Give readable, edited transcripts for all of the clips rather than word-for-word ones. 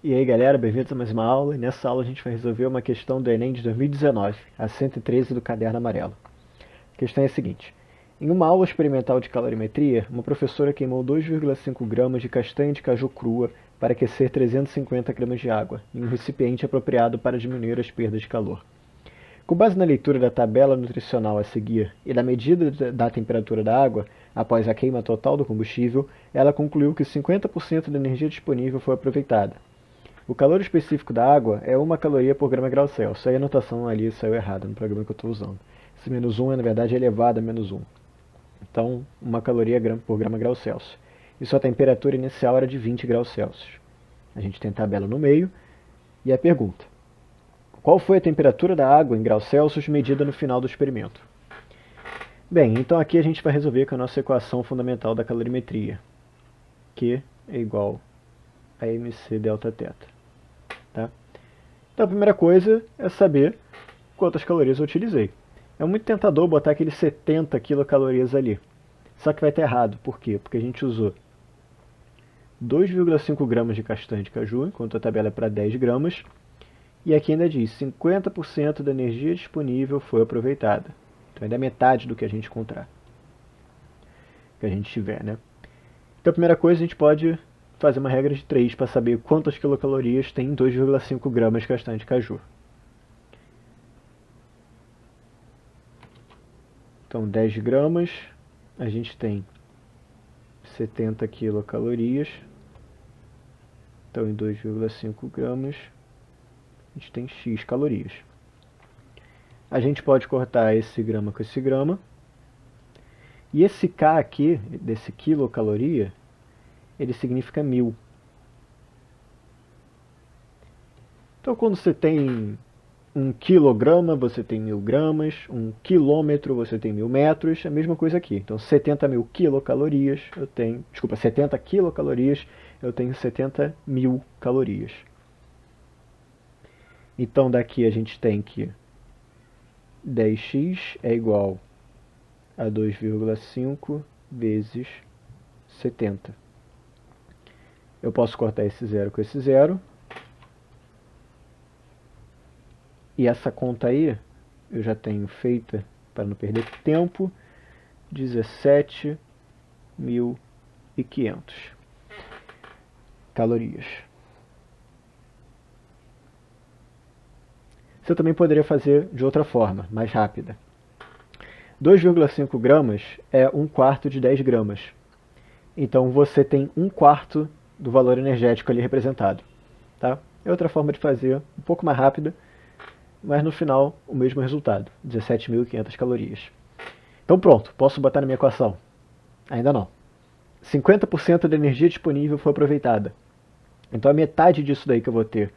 E aí galera, bem-vindos a mais uma aula, e nessa aula a gente vai resolver uma questão do Enem de 2019, a 113 do caderno amarelo. A questão é a seguinte: em uma aula experimental de calorimetria, uma professora queimou 2,5 gramas de castanha de caju crua para aquecer 350 gramas de água, em um recipiente apropriado para diminuir as perdas de calor. Com base na leitura da tabela nutricional a seguir e da medida da temperatura da água, após a queima total do combustível, ela concluiu que 50% da energia disponível foi aproveitada. O calor específico da água é 1 caloria por grama grau Celsius. Aí a anotação ali saiu errada no programa que eu estou usando. Esse menos 1 é, na verdade, elevado a menos 1. Então, 1 caloria por grama grau Celsius. E sua temperatura inicial era de 20 graus Celsius. A gente tem a tabela no meio e a pergunta: qual foi a temperatura da água em graus Celsius medida no final do experimento? Bem, então aqui a gente vai resolver com a nossa equação fundamental da calorimetria, Q é igual a mc delta θ. Tá? Então a primeira coisa é saber quantas calorias eu utilizei. É muito tentador botar aqueles 70 quilocalorias ali. Só que vai estar errado. Por quê? Porque a gente usou 2,5 gramas de castanha de caju, enquanto a tabela é para 10 gramas. E aqui ainda diz 50% da energia disponível foi aproveitada. Então ainda é metade do que a gente encontrar. Que a gente tiver, né? Então a primeira coisa a gente pode fazer uma regra de 3 para saber quantas quilocalorias tem 2,5 gramas de castanha de caju. Então 10 gramas, a gente tem 70 quilocalorias. Então em 2,5 gramas, a gente tem X calorias. A gente pode cortar esse grama com esse grama. E esse K aqui, desse quilocaloria, ele significa 1000. Então quando você tem 1 quilograma, você tem 1000 gramas, 1 quilômetro, você tem 1000 metros, é a mesma coisa aqui. Então 70.000 quilocalorias, eu tenho, 70 quilocalorias, eu tenho 70.000 calorias. Então daqui a gente tem que 10x é igual a 2,5 vezes 70. Eu posso cortar esse zero com esse zero. E essa conta aí, eu já tenho feita, para não perder tempo, 17.500 calorias. Você também poderia fazer de outra forma, mais rápida. 2,5 gramas é 1/4 de 10 gramas. Então você tem 1/4 do valor energético ali representado. Tá? É outra forma de fazer, um pouco mais rápida, mas no final o mesmo resultado, 17.500 calorias. Então pronto, posso botar na minha equação? Ainda não. 50% da energia disponível foi aproveitada. Então a metade disso daí que eu vou ter.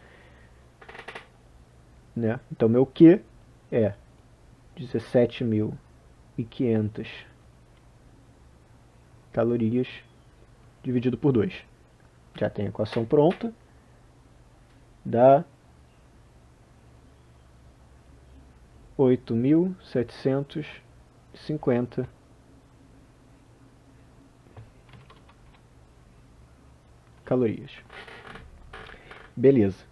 Né? Então meu Q é 17.500 calorias dividido por 2. Já tem a equação pronta. Dá 8.750 calorias. Beleza.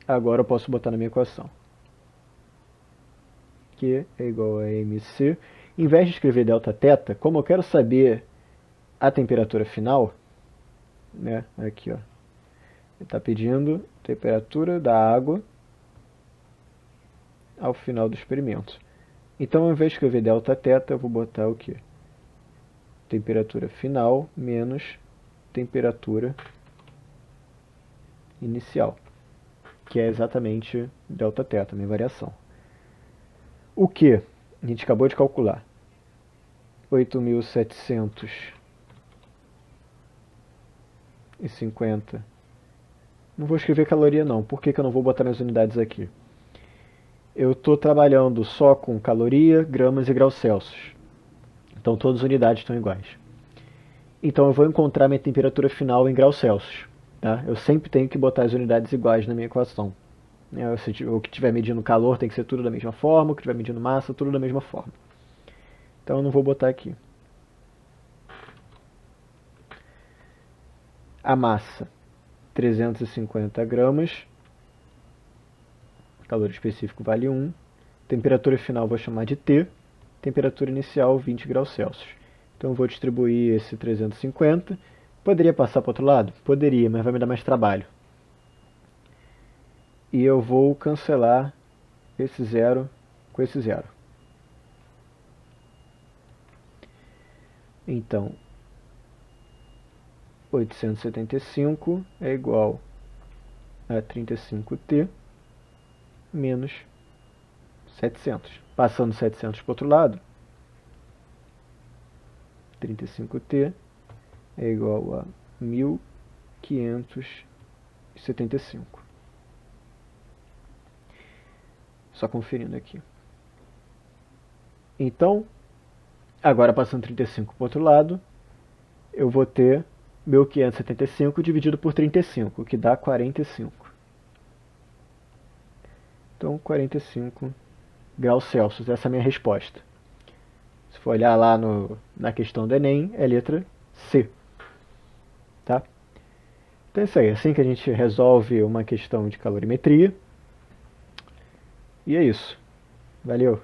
Agora eu posso botar na minha equação. Q é igual a mc. Em vez de escrever Δθ, como eu quero saber a temperatura final, né, aqui ó, ele está pedindo temperatura da água ao final do experimento. Então, ao invés de escrever Δθ, eu vou botar o quê? Temperatura final menos temperatura inicial, que é exatamente Δθ, minha variação. O que a gente acabou de calcular? 8.750. Não vou escrever caloria não. Por que eu não vou botar minhas unidades aqui? Eu estou trabalhando só com caloria, gramas e graus Celsius. Então todas as unidades estão iguais. Então eu vou encontrar minha temperatura final em graus Celsius. Tá? Eu sempre tenho que botar as unidades iguais na minha equação. O que estiver medindo calor tem que ser tudo da mesma forma, o que estiver medindo massa, tudo da mesma forma. Então eu não vou botar aqui. A massa 350 gramas, calor específico vale 1, temperatura final vou chamar de T, temperatura inicial 20 graus Celsius. Então eu vou distribuir esse 350, poderia passar para o outro lado? Poderia, mas vai me dar mais trabalho. E eu vou cancelar esse zero com esse zero. Então, 875 é igual a 35T menos 700. Passando 700 para o outro lado, 35T é igual a 1575. Só conferindo aqui. Então, agora passando 35 para o outro lado, eu vou ter 1575 dividido por 35, que dá 45. Então, 45 graus Celsius, essa é a minha resposta. Se for olhar lá na questão do Enem, é a letra C. Tá? Então é isso aí, assim que a gente resolve uma questão de calorimetria. E é isso. Valeu!